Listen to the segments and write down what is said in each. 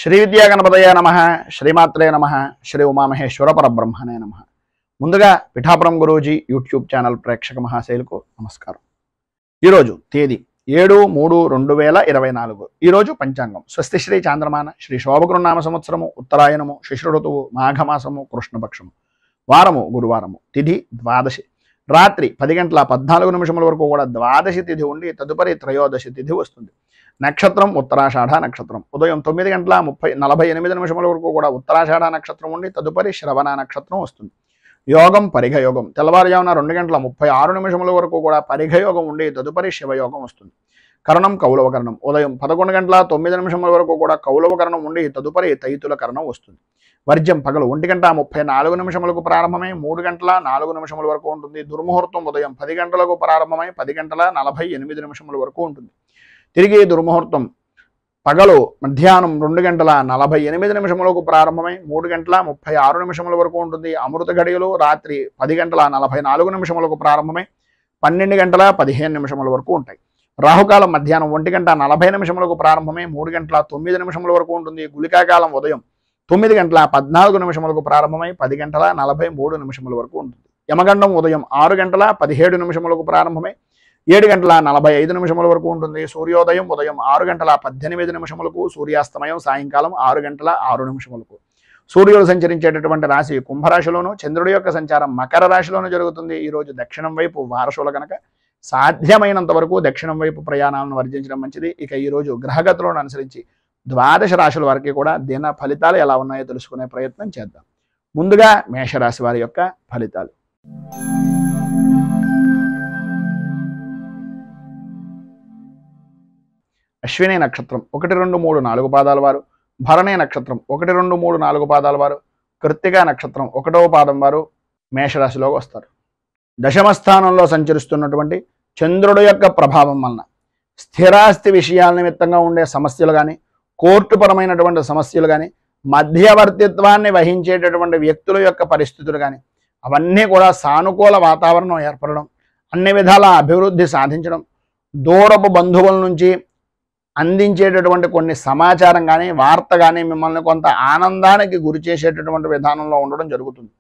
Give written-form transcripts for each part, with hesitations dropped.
శ్రీ విద్యా గణపతయ నమ, శ్రీమాత్రే నమ, శ్రీ ఉమామహేశ్వర పరబ్రహ్మణే నమ. ముందుగా పిఠాపురం గురూజీ యూట్యూబ్ ఛానల్ ప్రేక్షక మహాశైలకు నమస్కారం. ఈరోజు తేదీ 7/3/2024. ఈరోజు పంచాంగం స్వస్తి శ్రీ చాంద్రమాన శ్రీ శోభకృనామ సంవత్సరము, ఉత్తరాయణము, శిశిర ఋతువు, మాఘమాసము, కృష్ణపక్షము, వారము గురువారము, తిథి ద్వాదశి, రాత్రి 10:14 వరకు కూడా ద్వాదశి తిథి ఉండి తదుపరి త్రయోదశి తిథి వస్తుంది. నక్షత్రం ఉత్తరాషాఢ నక్షత్రం. ఉదయం 9:48 వరకు కూడా ఉత్తరాషాఢ నక్షత్రం ఉండి తదుపరి శ్రవణ నక్షత్రం వస్తుంది. యోగం పరిఘయోగం. తెల్లవారుజామున 2:36 వరకు కూడా పరిఘయోగం ఉండి తదుపరి శివయోగం వస్తుంది. కరణం కౌలవకరణం. ఉదయం 11:09 వరకు కూడా కౌలవకరణం ఉండి తదుపరి తైతుల కరణం వస్తుంది. వర్జ్యం పగలు 1:34 ప్రారంభమై 3:04 వరకు ఉంటుంది. దుర్ముహూర్తం ఉదయం 10 గంటలకు ప్రారంభమై 10:48 వరకు ఉంటుంది. తిరిగి దుర్ముహూర్తం పగలు మధ్యాహ్నం 2:48 ప్రారంభమై 3:36 వరకు ఉంటుంది. అమృత గడియలు రాత్రి 10:44 ప్రారంభమై 12:15 వరకు ఉంటాయి. రాహుకాలం మధ్యాహ్నం 1:40 ప్రారంభమై 3:09 వరకు ఉంటుంది. గుళికాకాలం ఉదయం 9:14 ప్రారంభమై 10:43 వరకు ఉంటుంది. యమగండం ఉదయం 6:17 ప్రారంభమై 7:45 వరకు ఉంటుంది. సూర్యోదయం ఉదయం 6:18 సూర్యాస్తమయం సాయంకాలం 6:06. సూర్యుడు సంచరించేటటువంటి రాశి కుంభరాశిలోను, చంద్రుడి యొక్క సంచారం మకర రాశిలోను జరుగుతుంది. ఈరోజు దక్షిణం వైపు వారసుల కనుక సాధ్యమైనంత వరకు దక్షిణం వైపు ప్రయాణాలను వర్జించడం మంచిది. ఇక ఈరోజు గ్రహగతులను అనుసరించి ద్వాదశ రాశుల వారికి కూడా దిన ఫలితాలు ఎలా ఉన్నాయో తెలుసుకునే ప్రయత్నం చేద్దాం. ముందుగా మేషరాశి వారి యొక్క ఫలితాలు. అశ్విని నక్షత్రం 1, 2, 3, 4 పాదాల వారు, భరణి నక్షత్రం 1, 2, 3, 4 పాదాల వారు, కృత్తిక నక్షత్రం 1వ పాదం వారు మేషరాశిలోకి వస్తారు. దశమ స్థానంలో సంచరిస్తున్నటువంటి చంద్రుడు యొక్క ప్రభావం వలన స్థిరాస్తి విషయాల నిమిత్తంగా ఉండే సమస్యలు కానీ, కోర్టు పరమైనటువంటి సమస్యలు కానీ, మధ్యవర్తిత్వాన్ని వహించేటటువంటి వ్యక్తుల యొక్క పరిస్థితులు కానీ అవన్నీ కూడా సానుకూల వాతావరణం ఏర్పడడం, అన్ని విధాల అభివృద్ధి సాధించడం, దూరపు బంధువుల నుంచి అందించేటటువంటి కొన్ని సమాచారం కానీ, వార్త కానీ మిమ్మల్ని కొంత ఆనందానికి గురి చేసేటటువంటి విధానంలో ఉండడం జరుగుతుంది.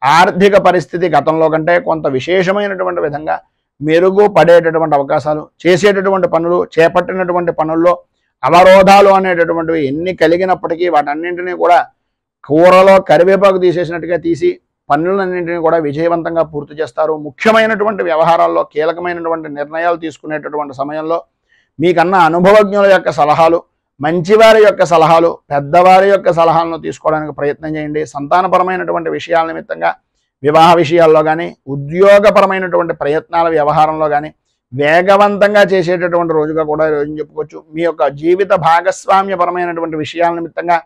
ఆర్థిక పరిస్థితి గతంలో కంటే కొంత విశేషమైనటువంటి విధంగా మెరుగుపడేటటువంటి అవకాశాలు, చేసేటటువంటి పనులు, చేపట్టినటువంటి పనుల్లో అవరోధాలు అనేటటువంటివి ఎన్ని కలిగినప్పటికీ వాటన్నింటినీ కూడా కూరలో కరివేపాకు తీసేసినట్టుగా తీసి పనులన్నింటినీ కూడా విజయవంతంగా పూర్తి చేస్తారు. ముఖ్యమైనటువంటి వ్యవహారాల్లో కీలకమైనటువంటి నిర్ణయాలు తీసుకునేటటువంటి సమయంలో మీకన్నా అనుభవజ్ఞుల యొక్క సలహాలు, మంచివారి యొక్క సలహాలు, పెద్దవారి యొక్క సలహాలను తీసుకోవడానికి ప్రయత్నం చేయండి. సంతానపరమైనటువంటి విషయాల నిమిత్తంగా వివాహ విషయాల్లో కానీ, ఉద్యోగపరమైనటువంటి ప్రయత్నాల వ్యవహారంలో కానీ వేగవంతంగా చేసేటటువంటి రోజుగా కూడా ఈరోజు చెప్పుకోవచ్చు. మీ యొక్క జీవిత భాగస్వామ్యపరమైనటువంటి విషయాల నిమిత్తంగా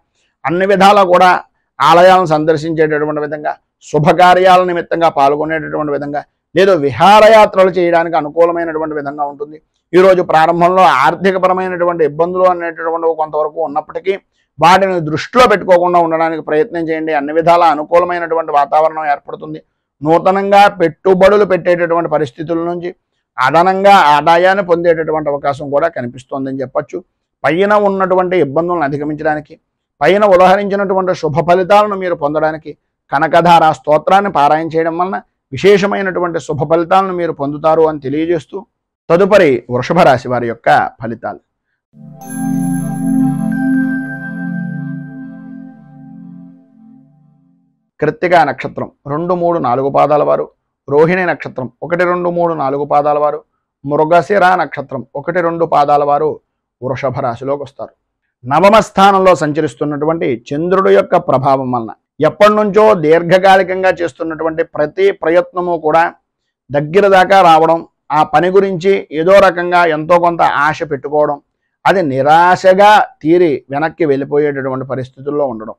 అన్ని విధాలా కూడా ఆలయాలను సందర్శించేటటువంటి విధంగా, శుభకార్యాల నిమిత్తంగా పాల్గొనేటటువంటి విధంగా, లేదా విహారయాత్రలు చేయడానికి అనుకూలమైనటువంటి విధంగా ఉంటుంది. ఈరోజు ప్రారంభంలో ఆర్థికపరమైనటువంటి ఇబ్బందులు అనేటటువంటివి కొంతవరకు ఉన్నప్పటికీ వాటిని దృష్టిలో పెట్టుకోకుండా ఉండడానికి ప్రయత్నం చేయండి. అన్ని విధాల అనుకూలమైనటువంటి వాతావరణం ఏర్పడుతుంది. నూతనంగా పెట్టుబడులు పెట్టేటటువంటి పరిస్థితుల నుంచి అదనంగా ఆదాయాన్ని పొందేటటువంటి అవకాశం కూడా కనిపిస్తోందని చెప్పచ్చు. పైన ఉన్నటువంటి ఇబ్బందులను అధిగమించడానికి, పైన ఉదాహరించినటువంటి శుభ ఫలితాలను మీరు పొందడానికి కనకధార స్తోత్రాన్ని పారాయణ చేయడం వలన విశేషమైనటువంటి శుభ ఫలితాలను మీరు పొందుతారు అని తెలియజేస్తూ తదుపరి వృషభ రాశి వారి యొక్క ఫలితాలు. కృత్తిక నక్షత్రం 2, 3, 4 పాదాల వారు, రోహిణి నక్షత్రం 1, 2, 3, 4 పాదాల వారు, మృగశిర నక్షత్రం 1, 2 పాదాల వారు వృషభ రాశిలోకి వస్తారు. నవమ స్థానంలో సంచరిస్తున్నటువంటి చంద్రుడు యొక్క ప్రభావం వలన ఎప్పటి నుంచో దీర్ఘకాలికంగా చేస్తున్నటువంటి ప్రతి ప్రయత్నము కూడా దగ్గర దాకా రావడం, ఆ పని గురించి ఏదో రకంగా ఎంతో కొంత ఆశ పెట్టుకోవడం, అది నిరాశగా తీరి వెనక్కి వెళ్ళిపోయేటటువంటి పరిస్థితుల్లో ఉండడం,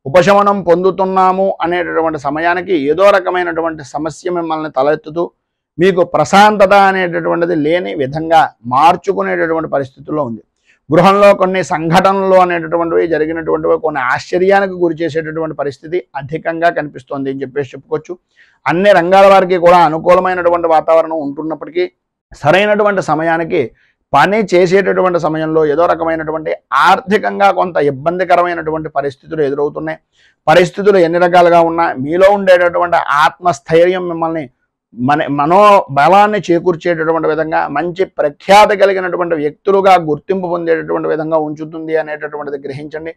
ఉపశమనం పొందుతున్నాము అనేటటువంటి సమయానికి ఏదో రకమైనటువంటి సమస్య మిమ్మల్ని తలెత్తుతూ మీకు ప్రశాంతత అనేటటువంటిది లేని విధంగా మార్చుకునేటటువంటి పరిస్థితుల్లో ఉంది. గృహంలో కొన్ని సంఘటనలు అనేటటువంటివి జరిగినటువంటివి కొన్ని ఆశ్చర్యానికి గురి చేసేటటువంటి పరిస్థితి అధికంగా కనిపిస్తోంది అని చెప్పుకోవచ్చు. అన్ని రంగాల వారికి కూడా అనుకూలమైనటువంటి వాతావరణం ఉంటున్నప్పటికీ సరైనటువంటి సమయానికి పని చేసేటటువంటి సమయంలో ఏదో రకమైనటువంటి ఆర్థికంగా కొంత ఇబ్బందికరమైనటువంటి పరిస్థితులు ఎదురవుతున్నాయి. పరిస్థితులు ఎన్ని రకాలుగా ఉన్నా మీలో ఉండేటటువంటి ఆత్మస్థైర్యం మిమ్మల్ని మనోబలాన్ని చేకూర్చేటటువంటి విధంగా మంచి ప్రఖ్యాతి కలిగినటువంటి వ్యక్తులుగా గుర్తింపు పొందేటటువంటి విధంగా ఉంచుతుంది అనేటటువంటిది గ్రహించండి.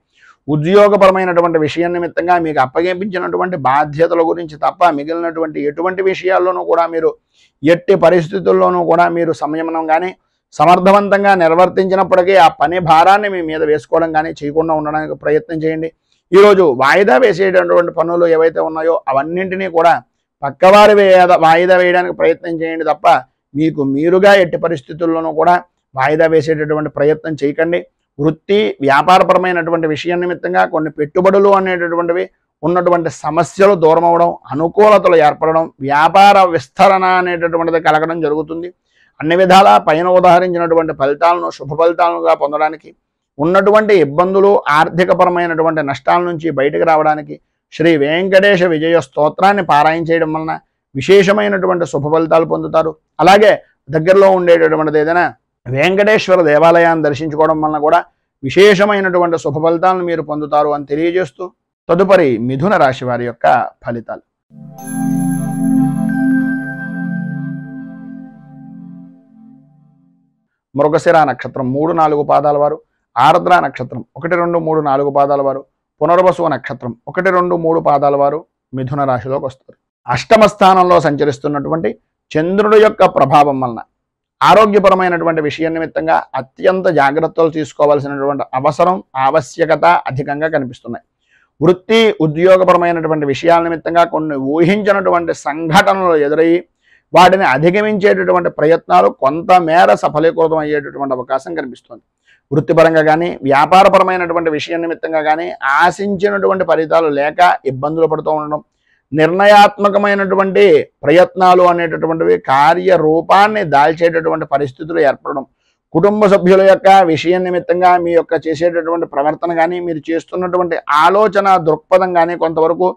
ఉద్యోగపరమైనటువంటి విషయం నిమిత్తంగా మీకు అప్పగించినటువంటి బాధ్యతల గురించి తప్ప మిగిలినటువంటి ఎటువంటి విషయాల్లోనూ కూడా మీరు ఎట్టి పరిస్థితుల్లోనూ కూడా మీరు సంయమనం కానీ సమర్థవంతంగా నిర్వర్తించినప్పటికీ ఆ పని భారాన్ని మీ మీద వేసుకోవడం కానీ చేయకుండా ఉండడానికి ప్రయత్నం చేయండి. ఈరోజు వాయిదా వేసేటటువంటి పనులు ఏవైతే ఉన్నాయో అవన్నింటినీ కూడా పక్కవారి వాయిదా వేయడానికి ప్రయత్నం చేయండి తప్ప మీకు మీరుగా ఎట్టి పరిస్థితుల్లోనూ కూడా వాయిదా వేసేటటువంటి ప్రయత్నం చేయకండి. వృత్తి వ్యాపారపరమైనటువంటి విషయం నిమిత్తంగా కొన్ని పెట్టుబడులు అనేటటువంటివి ఉన్నటువంటి సమస్యలు దూరం అవడం, అనుకూలతలు ఏర్పడడం, వ్యాపార విస్తరణ అనేటటువంటిది కలగడం జరుగుతుంది. అన్ని విధాలా పైన ఉదాహరించినటువంటి ఫలితాలను శుభ ఫలితాలుగా పొందడానికి, ఉన్నటువంటి ఇబ్బందులు ఆర్థికపరమైనటువంటి నష్టాల నుంచి బయటకు రావడానికి శ్రీ వెంకటేశ విజయ స్తోత్రాన్ని పారాయణ చేయడం వలన విశేషమైనటువంటి శుభ ఫలితాలు పొందుతారు. అలాగే దగ్గరలో ఉండేటటువంటిది ఏదైనా వెంకటేశ్వర దేవాలయాన్ని దర్శించుకోవడం వలన కూడా విశేషమైనటువంటి శుభ ఫలితాలను మీరు పొందుతారు అని తెలియజేస్తూ తదుపరి మిథున రాశి వారి యొక్క ఫలితాలు. మృగశిర నక్షత్రం 3-4 పాదాల వారు, ఆర్ద్ర నక్షత్రం 1-2-3-4 పాదాల వారు, పునర్వసు నక్షత్రం 1-2-3 పాదాల వారు మిథున రాశిలోకి వస్తారు. అష్టమ స్థానంలో సంచరిస్తున్నటువంటి చంద్రుడి యొక్క ప్రభావం వలన ఆరోగ్యపరమైనటువంటి విషయం నిమిత్తంగా అత్యంత జాగ్రత్తలు తీసుకోవాల్సినటువంటి అవసరం ఆవశ్యకత అధికంగా కనిపిస్తున్నాయి. వృత్తి ఉద్యోగపరమైనటువంటి విషయాల నిమిత్తంగా కొన్ని ఊహించినటువంటి సంఘటనలు ఎదురయ్యి వాటిని అధిగమించేటటువంటి ప్రయత్నాలు కొంతమేర సఫలీకృతం అయ్యేటటువంటి అవకాశం కనిపిస్తుంది. వృత్తిపరంగా కానీ వ్యాపారపరమైనటువంటి విషయం నిమిత్తంగా కానీ ఆశించినటువంటి ఫలితాలు లేక ఇబ్బందులు పడుతూ ఉండడం, నిర్ణయాత్మకమైనటువంటి ప్రయత్నాలు అనేటటువంటివి కార్యరూపాన్ని దాల్చేటటువంటి పరిస్థితులు ఏర్పడడం, కుటుంబ సభ్యుల యొక్క విషయం నిమిత్తంగా మీ యొక్క చేసేటటువంటి ప్రవర్తన కానీ మీరు చేస్తున్నటువంటి ఆలోచన దృక్పథం కానీ కొంతవరకు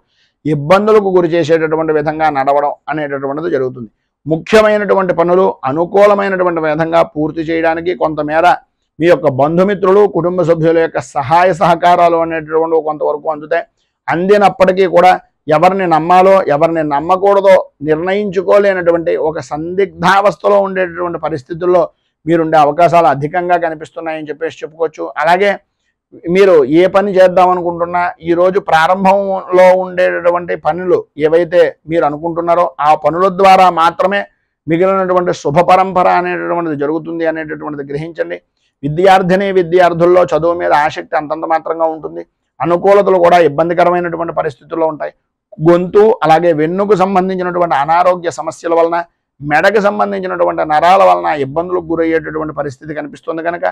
ఇబ్బందులకు గురి చేసేటటువంటి విధంగా నడవడం అనేటటువంటిది జరుగుతుంది. ముఖ్యమైనటువంటి పనులు అనుకూలమైనటువంటి విధంగా పూర్తి చేయడానికి కొంతమేర మీ యొక్క బంధుమిత్రులు కుటుంబ సభ్యుల యొక్క సహాయ సహకారాలు అనేటటువంటి కొంతవరకు అందుతాయి. అందినప్పటికీ కూడా ఎవరిని నమ్మాలో ఎవరిని నమ్మకూడదో నిర్ణయించుకోలేనటువంటి ఒక సందిగ్ధావస్థలో ఉండేటటువంటి పరిస్థితుల్లో మీరుండే అవకాశాలు అధికంగా కనిపిస్తున్నాయని చెప్పేసి చెప్పుకోవచ్చు. అలాగే మీరు ఏ పని చేద్దాం అనుకుంటున్నా ఈరోజు ప్రారంభంలో ఉండేటటువంటి పనులు ఏవైతే మీరు అనుకుంటున్నారో ఆ పనుల ద్వారా మాత్రమే మిగిలినటువంటి శుభ పరంపర అనేటటువంటిది జరుగుతుంది అనేటటువంటిది గ్రహించండి. విద్యార్థుల్లో చదువు మీద ఆసక్తి అంతంత మాత్రంగా ఉంటుంది. అనుకూలతలు కూడా ఇబ్బందికరమైనటువంటి పరిస్థితుల్లో ఉంటాయి. గొంతు అలాగే వెన్నుకు సంబంధించినటువంటి అనారోగ్య సమస్యల వలన, మెడకు సంబంధించినటువంటి నరాల వలన ఇబ్బందులకు గురయ్యేటటువంటి పరిస్థితి కనిపిస్తుంది. కనుక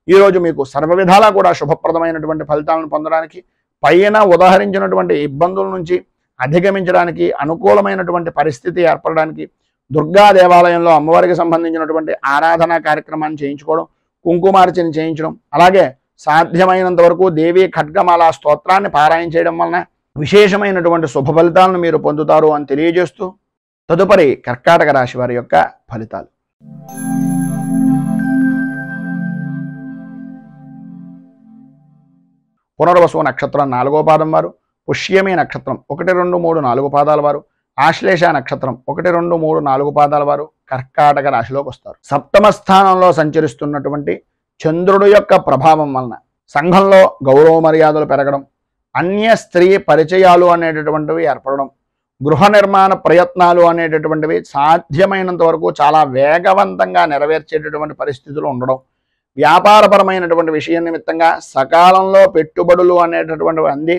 ఈరోజు మీకు సర్వ విధాలా కూడా శుభప్రదమైనటువంటి ఫలితాలను పొందడానికి, పైన ఉదాహరించినటువంటి ఇబ్బందుల నుంచి అధిగమించడానికి, అనుకూలమైనటువంటి పరిస్థితి ఏర్పడడానికి దుర్గా దేవాలయంలో అమ్మవారికి సంబంధించినటువంటి ఆరాధనా కార్యక్రమాన్ని చేయించుకోవడం, కుంకుమార్చన చేయించడం, అలాగే సాధ్యమైనంత వరకు దేవీ ఖడ్గమాల స్తోత్రాన్ని పారాయణ చేయడం వలన విశేషమైనటువంటి శుభ ఫలితాలను మీరు పొందుతారు అని తెలియజేస్తూ తదుపరి కర్కాటక రాశి వారి యొక్క ఫలితాలు. పునర్వసు నక్షత్రం 4వ పాదం వారు, పుష్యమి నక్షత్రం 1, 2, 3, 4 పాదాల వారు, ఆశ్లేష నక్షత్రం 1, 2, 3, 4 పాదాల వారు కర్కాటక రాశిలోకి వస్తారు. సప్తమ స్థానంలో సంచరిస్తున్నటువంటి చంద్రుడు యొక్క ప్రభావం వలన సంఘంలో గౌరవ మర్యాదలు పెరగడం, అన్య స్త్రీ పరిచయాలు అనేటటువంటివి ఏర్పడడం, గృహ నిర్మాణ ప్రయత్నాలు అనేటటువంటివి సాధ్యమైనంత వరకు చాలా వేగవంతంగా నెరవేర్చేటటువంటి పరిస్థితులు ఉండడం, వ్యాపారపరమైనటువంటి విషయం నిమిత్తంగా సకాలంలో పెట్టుబడులు అనేటటువంటివి అంది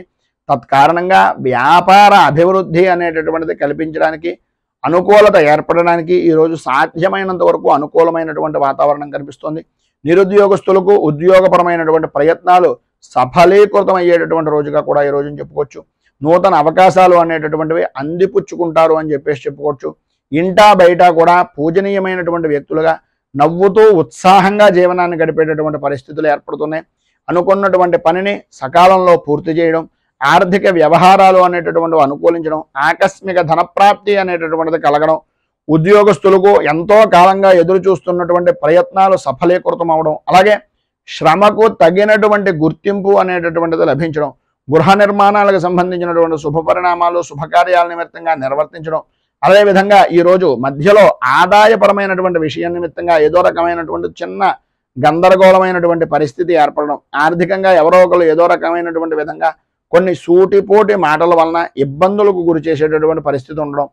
తత్కారణంగా వ్యాపార అభివృద్ధి అనేటటువంటిది కల్పించడానికి, అనుకూలత ఏర్పడడానికి ఈరోజు సాధ్యమైనంత వరకు అనుకూలమైనటువంటి వాతావరణం కనిపిస్తుంది. నిరుద్యోగస్తులకు ఉద్యోగపరమైనటువంటి ప్రయత్నాలు సఫలీకృతం అయ్యేటటువంటి రోజుగా కూడా ఈ రోజుని చెప్పుకోవచ్చు. నూతన అవకాశాలు అనేటటువంటివి అందిపుచ్చుకుంటారు అని చెప్పేసి చెప్పుకోవచ్చు. ఇంటా బయట కూడా పూజనీయమైనటువంటి వ్యక్తులుగా నవ్వుతూ ఉత్సాహంగా జీవనాన్ని గడిపేటటువంటి పరిస్థితులు ఏర్పడుతున్నాయి. అనుకున్నటువంటి పనిని సకాలంలో పూర్తి చేయడం, ఆర్థిక వ్యవహారాలు అనేటటువంటివి అనుకూలించడం, ఆకస్మిక ధనప్రాప్తి అనేటటువంటిది కలగడం, ఉద్యోగస్తులకు ఎంతో కాలంగా ఎదురు చూస్తున్నటువంటి ప్రయత్నాలు సఫలీకృతం అవడం, అలాగే శ్రమకు తగినటువంటి గుర్తింపు అనేటటువంటిది లభించడం, గృహ నిర్మాణాలకు సంబంధించినటువంటి శుభ పరిణామాలు శుభకార్యాల నిమిత్తంగా నిర్వర్తించడం, అదేవిధంగా ఈరోజు మధ్యలో ఆదాయపరమైనటువంటి విషయం నిమిత్తంగా ఏదో రకమైనటువంటి చిన్న గందరగోళమైనటువంటి పరిస్థితి ఏర్పడడం, ఆర్థికంగా ఎవరో ఒకరు ఏదో రకమైనటువంటి విధంగా కొన్ని సూటిపోటి మాటల వలన ఇబ్బందులకు గురి చేసేటటువంటి పరిస్థితి ఉండడం,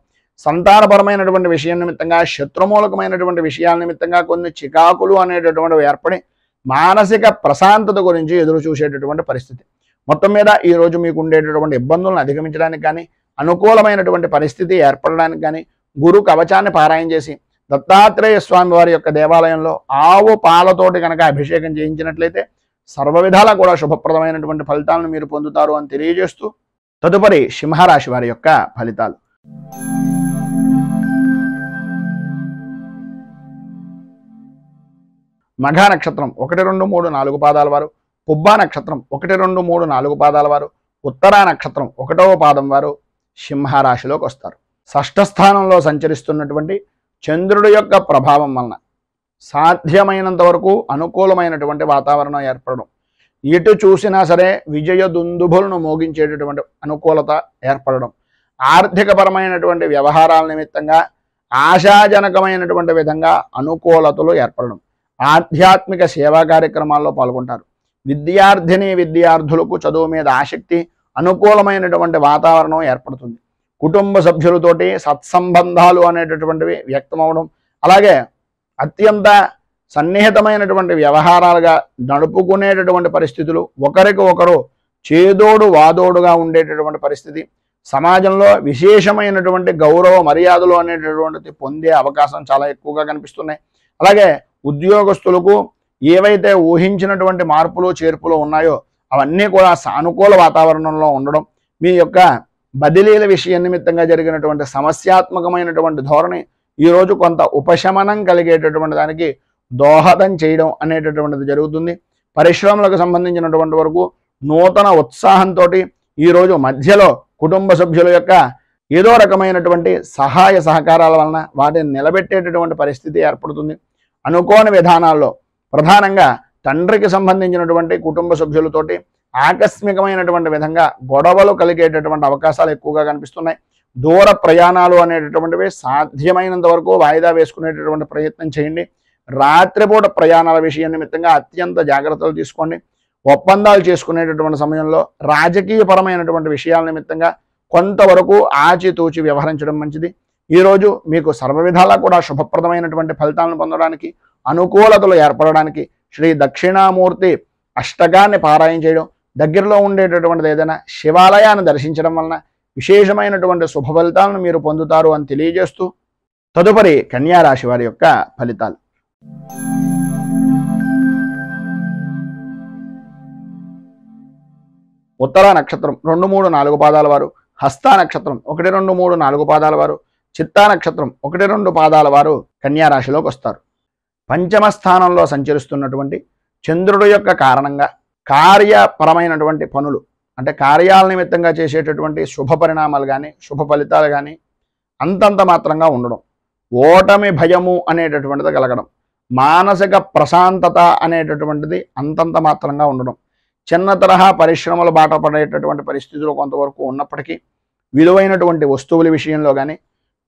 సంతానపరమైనటువంటి విషయం నిమిత్తంగా శత్రుమూలకమైనటువంటి విషయాల నిమిత్తంగా కొన్ని చికాకులు అనేటటువంటివి ఏర్పడి మానసిక ప్రశాంతత గురించి ఎదురు చూసేటటువంటి పరిస్థితి. మొత్తం మీద ఈరోజు మీకు ఉండేటటువంటి ఇబ్బందులను అధిగమించడానికి కానీ, అనుకూలమైనటువంటి పరిస్థితి ఏర్పడడానికి కానీ గురు కవచాన్ని పారాయణ చేసి దత్తాత్రేయ స్వామి వారి యొక్క దేవాలయంలో ఆవు పాలతోటి కనుక అభిషేకం చేయించినట్లయితే సర్వ విధాలా కూడా శుభప్రదమైనటువంటి ఫలితాలను మీరు పొందుతారు అని తెలియజేస్తూ, తదుపరి సింహరాశి వారి యొక్క ఫలితాలు. మఘా నక్షత్రం 1, 2, 3, 4 పాదాల వారు, పుబ్బా నక్షత్రం 1, 2, 3, 4 పాదాల వారు, ఉత్తరా నక్షత్రం 1వ పాదం వారు సింహరాశిలోకి వస్తారు. షష్ఠ స్థానంలో సంచరిస్తున్నటువంటి చంద్రుడి యొక్క ప్రభావం వలన సాధ్యమైనంత వరకు అనుకూలమైనటువంటి వాతావరణం ఏర్పడడం, ఎటు చూసినా సరే విజయ దుందుభులను మోగించేటటువంటి అనుకూలత ఏర్పడడం, ఆర్థికపరమైనటువంటి వ్యవహారాల నిమిత్తంగా ఆశాజనకమైనటువంటి విధంగా అనుకూలతలు ఏర్పడడం, ఆధ్యాత్మిక సేవా కార్యక్రమాల్లో పాల్గొంటారు. విద్యార్థులకు చదువు మీద ఆసక్తి, అనుకూలమైనటువంటి వాతావరణం ఏర్పడుతుంది. కుటుంబ సభ్యులతోటి సత్సంబంధాలు అనేటటువంటివి వ్యక్తమవడం, అలాగే అత్యంత సన్నిహితమైనటువంటి వ్యవహారాలుగా నడుపుకునేటటువంటి పరిస్థితులు, ఒకరికి ఒకరు చేదోడు వాదోడుగా ఉండేటటువంటి పరిస్థితి, సమాజంలో విశేషమైనటువంటి గౌరవ మర్యాదలు అనేటటువంటిది పొందే అవకాశం చాలా ఎక్కువగా కనిపిస్తున్నాయి. అలాగే ఉద్యోగస్తులకు ఏవైతే ఊహించినటువంటి మార్పులు చేర్పులు ఉన్నాయో అవన్నీ కూడా సానుకూల వాతావరణంలో ఉండడం, మీ యొక్క బదిలీల విషయం నిమిత్తంగా జరిగినటువంటి సమస్యాత్మకమైనటువంటి ధోరణి ఈరోజు కొంత ఉపశమనం కలిగేటటువంటి దానికి దోహదం చేయడం అనేటటువంటిది జరుగుతుంది. పరిశ్రమలకు సంబంధించినటువంటి వరకు నూతన ఉత్సాహంతో ఈరోజు మధ్యలో కుటుంబ సభ్యుల యొక్క ఏదో రకమైనటువంటి సహాయ సహకారాల వలన వాటిని నిలబెట్టేటటువంటి పరిస్థితి ఏర్పడుతుంది. అనుకోని విధానాల్లో ప్రధానంగా తండ్రికి సంబంధించినటువంటి కుటుంబ సభ్యులతోటి ఆకస్మికమైనటువంటి విధంగా గొడవలు కలిగేటటువంటి అవకాశాలు ఎక్కువగా కనిపిస్తున్నాయి. దూర ప్రయాణాలు అనేటటువంటివి సాధ్యమైనంత వరకు వాయిదా వేసుకునేటటువంటి ప్రయత్నం చేయండి. రాత్రిపూట ప్రయాణాల విషయం నిమిత్తంగా అత్యంత జాగ్రత్తలు తీసుకోండి. ఒప్పందాలు చేసుకునేటటువంటి సమయంలో రాజకీయపరమైనటువంటి విషయాల నిమిత్తంగా కొంతవరకు ఆచితూచి వ్యవహరించడం మంచిది. ఈరోజు మీకు సర్వవిధాలా కూడా శుభప్రదమైనటువంటి ఫలితాలను పొందడానికి, అనుకూలతలు ఏర్పడడానికి శ్రీ దక్షిణామూర్తి అష్టకాన్ని పారాయణ చేయడం, దగ్గరలో ఉండేటటువంటిది ఏదైనా శివాలయాన్ని దర్శించడం వలన విశేషమైనటువంటి శుభ ఫలితాలను మీరు పొందుతారు అని తెలియజేస్తూ, తదుపరి కన్యా రాశి వారి యొక్క ఫలితాలు. ఉత్తరా నక్షత్రం 2, 3, 4 పాదాల వారు, హస్తా నక్షత్రం 1, 2, 3, 4 పాదాల వారు, చిత్తా నక్షత్రం 1, 2 పాదాల వారు కన్యా రాశిలోకి వస్తారు. పంచమ స్థానంలో సంచరిస్తున్నటువంటి చంద్రుడు యొక్క కారణంగా కార్యపరమైనటువంటి పనులు, అంటే కార్యాల నిమిత్తంగా చేసేటటువంటి శుభ పరిణామాలు కానీ శుభ ఫలితాలు కానీ అంతంత మాత్రంగా ఉండడం, ఓటమి భయము అనేటటువంటిది కలగడం, మానసిక ప్రశాంతత అనేటటువంటిది అంతంత మాత్రంగా ఉండడం, చిన్న తరహా పరిశ్రమలు బాట పడేటటువంటి పరిస్థితులు కొంతవరకు ఉన్నప్పటికీ విలువైనటువంటి వస్తువుల విషయంలో కానీ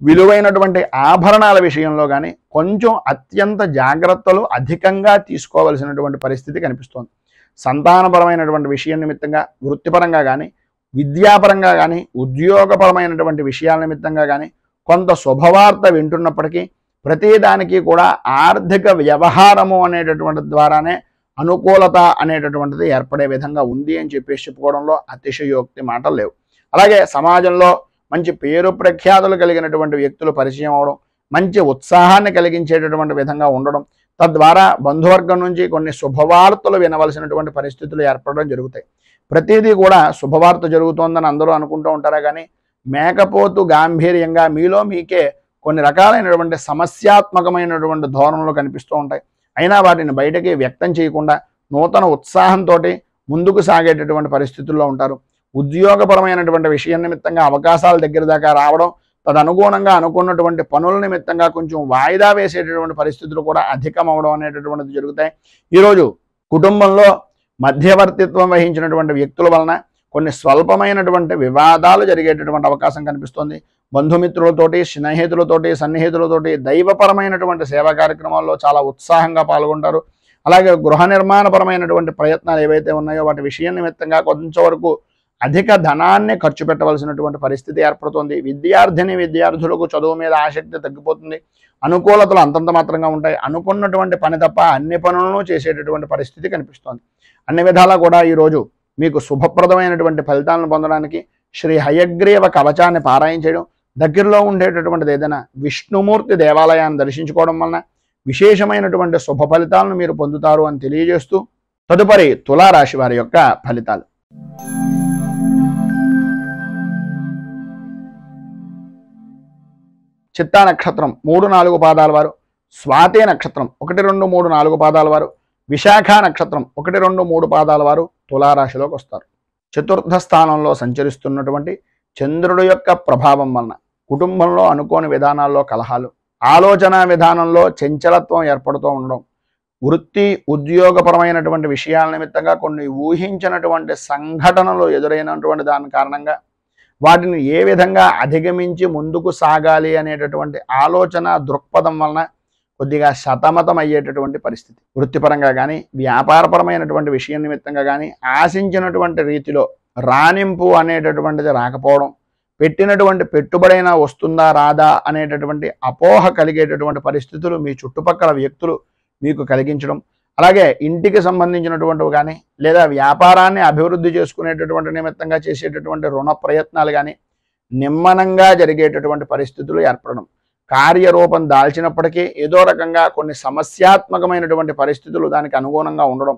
విలువైనటువంటి ఆభరణాల విషయంలో కానీ కొంచెం అత్యంత జాగ్రత్తలు అధికంగా తీసుకోవలసినటువంటి పరిస్థితి కనిపిస్తోంది. సంతానపరమైనటువంటి విషయం నిమిత్తంగా వృత్తిపరంగా కానీ విద్యాపరంగా కానీ ఉద్యోగపరమైనటువంటి విషయాల నిమిత్తంగా కానీ కొంత శుభవార్త వింటున్నప్పటికీ ప్రతిదానికి కూడా ఆర్థిక వ్యవహారము అనేటటువంటి ద్వారానే అనుకూలత అనేటటువంటిది ఏర్పడే విధంగా ఉంది అని చెప్పేసి చెప్పుకోవడంలో అతిశయోక్తి మాటలు లేవు. అలాగే సమాజంలో మంచి పేరు ప్రఖ్యాతులు కలిగినటువంటి వ్యక్తులు పరిచయం అవడం, మంచి ఉత్సాహాన్ని కలిగించేటటువంటి విధంగా ఉండడం, తద్వారా బంధువర్గం నుంచి కొన్ని శుభవార్తలు వినవలసినటువంటి పరిస్థితులు ఏర్పడడం జరుగుతాయి. ప్రతిదీ కూడా శుభవార్త జరుగుతోందని అందరూ అనుకుంటూ ఉంటారా కానీ మేకపోతు గాంభీర్యంగా మీలో మీకే కొన్ని రకాలైనటువంటి సమస్యాత్మకమైనటువంటి ధోరణులు కనిపిస్తూ ఉంటాయి. అయినా వాటిని బయటకి వ్యక్తం చేయకుండా నూతన ఉత్సాహంతో ముందుకు సాగేటటువంటి పరిస్థితుల్లో ఉంటారు. ఉద్యోగపరమైనటువంటి విషయం నిమిత్తంగా అవకాశాల దగ్గర దాకా రావడం, తదనుగుణంగా అనుకున్నటువంటి పనుల నిమిత్తంగా కొంచెం వాయిదా వేసేటటువంటి పరిస్థితులు కూడా అధికమవడం అనేటటువంటిది జరుగుతాయి. ఈరోజు కుటుంబంలో మధ్యవర్తిత్వం వహించినటువంటి వ్యక్తుల వలన కొన్ని స్వల్పమైనటువంటి వివాదాలు జరిగేటటువంటి అవకాశం కనిపిస్తుంది. బంధుమిత్రులతోటి, స్నేహితులతోటి, సన్నిహితులతోటి దైవపరమైనటువంటి సేవా కార్యక్రమాల్లో చాలా ఉత్సాహంగా పాల్గొంటారు. అలాగే గృహ నిర్మాణపరమైనటువంటి ప్రయత్నాలు ఏవైతే ఉన్నాయో వాటి విషయం నిమిత్తంగా కొంచెం వరకు అధిక ధనాన్ని ఖర్చు పెట్టవలసినటువంటి పరిస్థితి ఏర్పడుతుంది. విద్యార్థులకు చదువు మీద ఆసక్తి తగ్గిపోతుంది. అనుకూలతలు అంతంత మాత్రంగా ఉంటాయి. అనుకున్నటువంటి పని తప్ప అన్ని పనులను చేసేటటువంటి పరిస్థితి కనిపిస్తోంది. అన్ని విధాలా కూడా ఈరోజు మీకు శుభప్రదమైనటువంటి ఫలితాలను పొందడానికి శ్రీ హయగ్రీవ కవచాన్ని పారాయణ చేయడం, దగ్గరలో ఉండేటటువంటిది ఏదైనా విష్ణుమూర్తి దేవాలయాన్ని దర్శించుకోవడం వలన విశేషమైనటువంటి శుభ ఫలితాలను మీరు పొందుతారు అని తెలియజేస్తూ తదుపరి తులారాశి వారి యొక్క ఫలితాలు. చిత్తా నక్షత్రం 3-4 పాదాల వారు, స్వాతి నక్షత్రం 1-2-3-4 పాదాల వారు, విశాఖ నక్షత్రం 1-2-3 పాదాల వారు తులారాశిలోకి వస్తారు. చతుర్థ స్థానంలో సంచరిస్తున్నటువంటి చంద్రుడి యొక్క ప్రభావం వలన కుటుంబంలో అనుకోని విధానాల్లో కలహాలు, ఆలోచన విధానంలో చంచలత్వం ఏర్పడుతూ ఉండడం, వృత్తి ఉద్యోగపరమైనటువంటి విషయాల నిమిత్తంగా కొన్ని ఊహించినటువంటి సంఘటనలు ఎదురైనటువంటి దాని కారణంగా వాటిని ఏ విధంగా అధిగమించి ముందుకు సాగాలి అనేటటువంటి ఆలోచన దృక్పథం వలన కొద్దిగా సతమతం అయ్యేటటువంటి పరిస్థితి. వృత్తిపరంగా కానీ వ్యాపారపరమైనటువంటి విషయం నిమిత్తంగా కానీ ఆశించినటువంటి రీతిలో రాణింపు అనేటటువంటిది రాకపోవడం, పెట్టినటువంటి పెట్టుబడైనా వస్తుందా రాదా అనేటటువంటి అపోహ కలిగేటటువంటి పరిస్థితులు మీ చుట్టుపక్కల వ్యక్తులు మీకు కలిగించడం, అలాగే ఇంటికి సంబంధించినటువంటివి కానీ లేదా వ్యాపారాన్ని అభివృద్ధి చేసుకునేటటువంటి నిమిత్తంగా చేసేటటువంటి రుణ ప్రయత్నాలు కానీ నిమ్మనంగా జరిగేటటువంటి పరిస్థితులు ఏర్పడడం, కార్యరూపం దాల్చినప్పటికీ ఏదో రకంగా కొన్ని సమస్యాత్మకమైనటువంటి పరిస్థితులు దానికి అనుగుణంగా ఉండడం,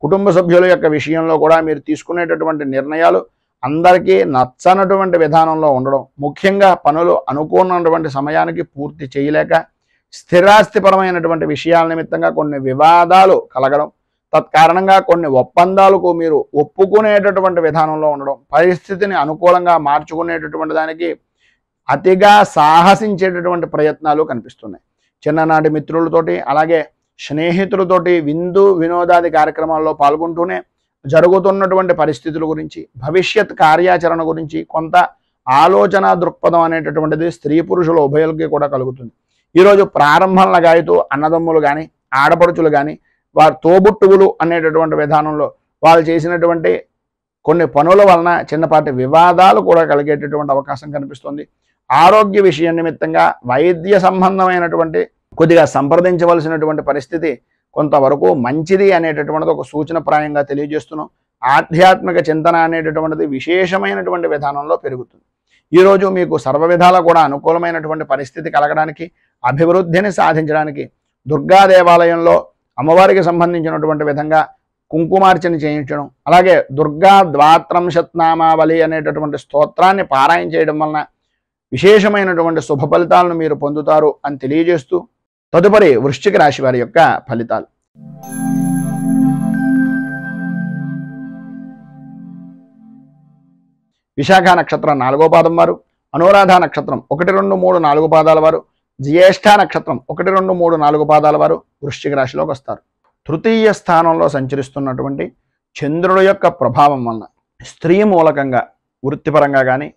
కుటుంబ సభ్యుల యొక్క విషయంలో కూడా మీరు తీసుకునేటటువంటి నిర్ణయాలు అందరికీ నచ్చనటువంటి విధానంలో ఉండడం, ముఖ్యంగా పనులు అనుకున్నటువంటి సమయానికి పూర్తి చేయలేక స్థిరాస్తిపరమైనటువంటి విషయాల నిమిత్తంగా కొన్ని వివాదాలు కలగడం, తత్కారణంగా కొన్ని ఒప్పందాలకు మీరు ఒప్పుకునేటటువంటి విధానంలో ఉండడం, పరిస్థితిని అనుకూలంగా మార్చుకునేటటువంటి దానికి అతిగా సాహసించేటటువంటి ప్రయత్నాలు కనిపిస్తున్నాయి. చిన్ననాటి మిత్రులతోటి అలాగే స్నేహితులతోటి విందు వినోదాది కార్యక్రమాల్లో పాల్గొంటూనే జరుగుతున్నటువంటి పరిస్థితుల గురించి, భవిష్యత్ కార్యాచరణ గురించి కొంత ఆలోచన దృక్పథం అనేటటువంటిది స్త్రీ పురుషుల ఉభయులకి కూడా కలుగుతుంది. ఈరోజు ప్రారంభం లగాయతూ అన్నదమ్ములు కానీ ఆడపడుచులు కానీ వారి తోబుట్టువులు అనేటటువంటి విధానంలో వాళ్ళు చేసినటువంటి కొన్ని పనుల వలన చిన్నపాటి వివాదాలు కూడా కలిగేటటువంటి అవకాశం కనిపిస్తుంది. ఆరోగ్య విషయం నిమిత్తంగా వైద్య సంబంధమైనటువంటి కొద్దిగా సంప్రదించవలసినటువంటి పరిస్థితి కొంతవరకు మంచిది అనేటటువంటిది ఒక సూచనప్రాయంగా తెలియజేస్తున్నాం. ఆధ్యాత్మిక చింతన అనేటటువంటిది విశేషమైనటువంటి విధానంలో పెరుగుతుంది. ఈరోజు మీకు సర్వ విధాలా కూడా అనుకూలమైనటువంటి పరిస్థితి కలగడానికి, అభివృద్ధిని సాధించడానికి దుర్గా దేవాలయంలో అమ్మవారికి సంబంధించినటువంటి విధంగా కుంకుమార్చన చేయించడం, అలాగే దుర్గా ద్వాత్రంశత్నామావళి అనేటటువంటి స్తోత్రాన్ని పారాయణ చేయడం వలన విశేషమైనటువంటి శుభ ఫలితాలను మీరు పొందుతారు అని తెలియజేస్తూ తదుపరి వృశ్చిక రాశి వారి యొక్క ఫలితాలు. విశాఖ నక్షత్రం 4వ పాదం వారు, అనురాధ నక్షత్రం 1-2-3-4 పాదాల వారు, జ్యేష్ఠ నక్షత్రం 1-2-3-4 పాదాల వారు వృశ్చిక రాశిలోకి వస్తారు. తృతీయ స్థానంలో సంచరిస్తున్నటువంటి చంద్రుడి యొక్క ప్రభావం వలన స్త్రీ మూలకంగా వృత్తిపరంగా కానీ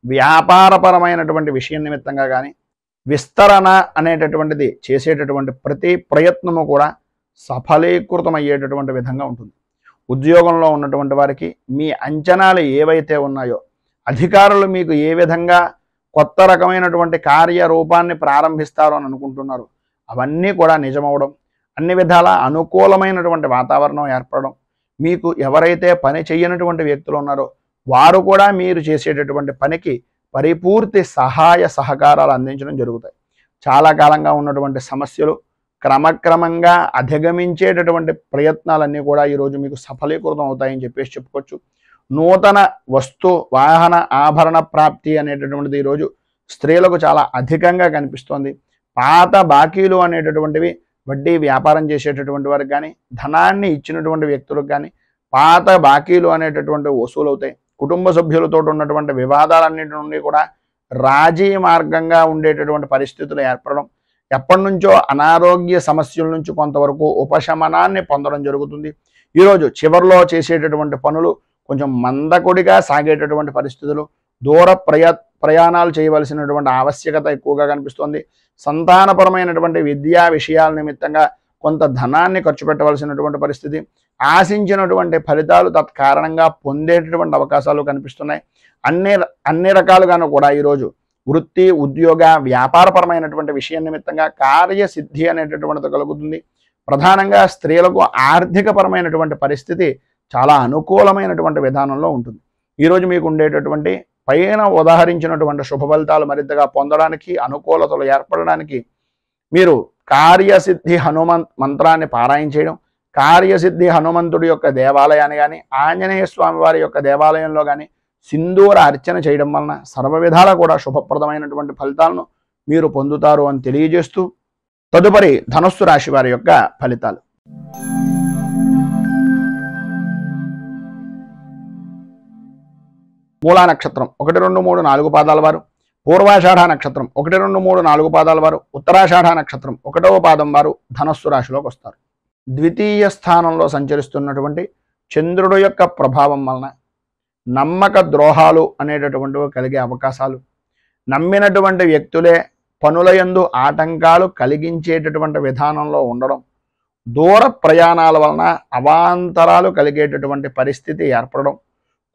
వ్యాపారపరమైనటువంటి విషయం నిమిత్తంగా కానీ విస్తరణ అనేటటువంటిది చేసేటటువంటి ప్రతి ప్రయత్నము కూడా సఫలీకృతమయ్యేటటువంటి విధంగా ఉంటుంది. ఉద్యోగంలో ఉన్నటువంటి వారికి మీ అంచనాలు ఏవైతే ఉన్నాయో, అధికారులు మీకు ఏ విధంగా కొత్త రకమైనటువంటి కార్యరూపాన్ని ప్రారంభిస్తారో అని అనుకుంటున్నారు అవన్నీ కూడా నిజమవడం, అన్ని విధాల అనుకూలమైనటువంటి వాతావరణం ఏర్పడడం, మీకు ఎవరైతే పని చేయనటువంటి వ్యక్తులు ఉన్నారో వారు కూడా మీరు చేసేటటువంటి పనికి పరిపూర్తి సహాయ సహకారాలు అందించడం జరుగుతాయి. చాలా కాలంగా ఉన్నటువంటి సమస్యలు క్రమక్రమంగా అధిగమించేటటువంటి ప్రయత్నాలన్నీ కూడా ఈరోజు మీకు సఫలీకృతం అవుతాయని చెప్పేసి చెప్పుకోవచ్చు. నూతన వస్తు వాహన ఆభరణ ప్రాప్తి అనేటటువంటిది ఈరోజు స్త్రీలకు చాలా అధికంగా కనిపిస్తోంది. పాత బాకీలు అనేటటువంటివి వడ్డీ వ్యాపారం చేసేటటువంటి వారికి కానీ, ధనాన్ని ఇచ్చినటువంటి వ్యక్తులకు కానీ పాత బాకీలు అనేటటువంటి వసూలు అవుతాయి. కుటుంబ సభ్యులతో ఉన్నటువంటి వివాదాలన్నింటి నుండి కూడా రాజీ మార్గంగా ఉండేటటువంటి పరిస్థితులు ఏర్పడడం, ఎప్పటి నుంచో అనారోగ్య సమస్యల నుంచి కొంతవరకు ఉపశమనాన్ని పొందడం జరుగుతుంది. ఈరోజు చివరిలో చేసేటటువంటి పనులు కొంచెం మందకొడిగా సాగేటటువంటి పరిస్థితులు, దూర ప్రయాణాలు చేయవలసినటువంటి ఆవశ్యకత ఎక్కువగా కనిపిస్తుంది. సంతానపరమైనటువంటి విద్యా విషయాల నిమిత్తంగా కొంత ధనాన్ని ఖర్చు పెట్టవలసినటువంటి పరిస్థితి, ఆశించినటువంటి ఫలితాలు తత్కారణంగా పొందేటటువంటి అవకాశాలు కనిపిస్తున్నాయి. అన్ని రకాలుగాను కూడా ఈరోజు వృత్తి, ఉద్యోగ, వ్యాపారపరమైనటువంటి విషయం నిమిత్తంగా కార్యసిద్ధి అనేటటువంటిది కలుగుతుంది. ప్రధానంగా స్త్రీలకు ఆర్థికపరమైనటువంటి పరిస్థితి చాలా అనుకూలమైనటువంటి విధానంలో ఉంటుంది. ఈరోజు మీకు ఉండేటటువంటి పైన ఉదాహరించినటువంటి శుభ ఫలితాలు మరింతగా పొందడానికి, అనుకూలతలు ఏర్పడడానికి మీరు కార్యసిద్ధి హనుమంత్ మంత్రాన్ని పారాయణ చేయడం, కార్యసిద్ధి హనుమంతుడి యొక్క దేవాలయాన్ని కానీ, ఆంజనేయ స్వామి వారి యొక్క దేవాలయంలో కానీ సింధూర అర్చన చేయడం వలన సర్వ విధాలా కూడా శుభప్రదమైనటువంటి ఫలితాలను మీరు పొందుతారు అని తెలియజేస్తూ, తదుపరి ధనుస్సు రాశి వారి యొక్క ఫలితాలు. మూలా నక్షత్రం 1, 2, 3, 4 పాదాల వారు, పూర్వాషాఢ నక్షత్రం 1, 2, 3, 4 పాదాల వారు, ఉత్తరాషాఢ నక్షత్రం 1వ పాదం వారు ధనస్సు రాశిలోకి వస్తారు. ద్వితీయ స్థానంలో సంచరిస్తున్నటువంటి చంద్రుడు యొక్క ప్రభావం వలన నమ్మక ద్రోహాలు అనేటటువంటివి కలిగే అవకాశాలు, నమ్మినటువంటి వ్యక్తులే పనులయందు ఆటంకాలు కలిగించేటటువంటి విధానంలో ఉండడం, దూర ప్రయాణాల వలన అవాంతరాలు కలిగేటటువంటి పరిస్థితి ఏర్పడడం,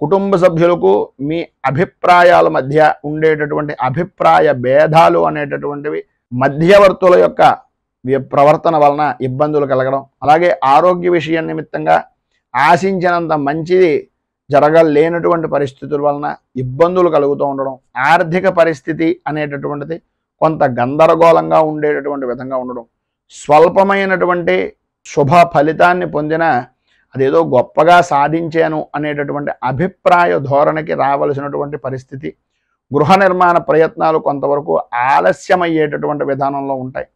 కుటుంబ సభ్యులకు మీ అభిప్రాయాల మధ్య ఉండేటటువంటి అభిప్రాయ భేదాలు అనేటటువంటివి, మధ్యవర్తుల యొక్క ప్రవర్తన వలన ఇబ్బందులు కలగడం, అలాగే ఆరోగ్య విషయం నిమిత్తంగా ఆశించినంత మంచిది జరగలేనటువంటి పరిస్థితుల వలన ఇబ్బందులు కలుగుతూ ఉండడం, ఆర్థిక పరిస్థితి అనేటటువంటిది కొంత గందరగోళంగా ఉండేటటువంటి విధంగా ఉండడం, స్వల్పమైనటువంటి శుభ ఫలితాన్ని పొందిన అదేదో గొప్పగా సాధించాను అనేటటువంటి అభిప్రాయ ధోరణికి రావలసినటువంటి పరిస్థితి, గృహ నిర్మాణ ప్రయత్నాలు కొంతవరకు ఆలస్యమయ్యేటటువంటి విధానంలో ఉంటాయి.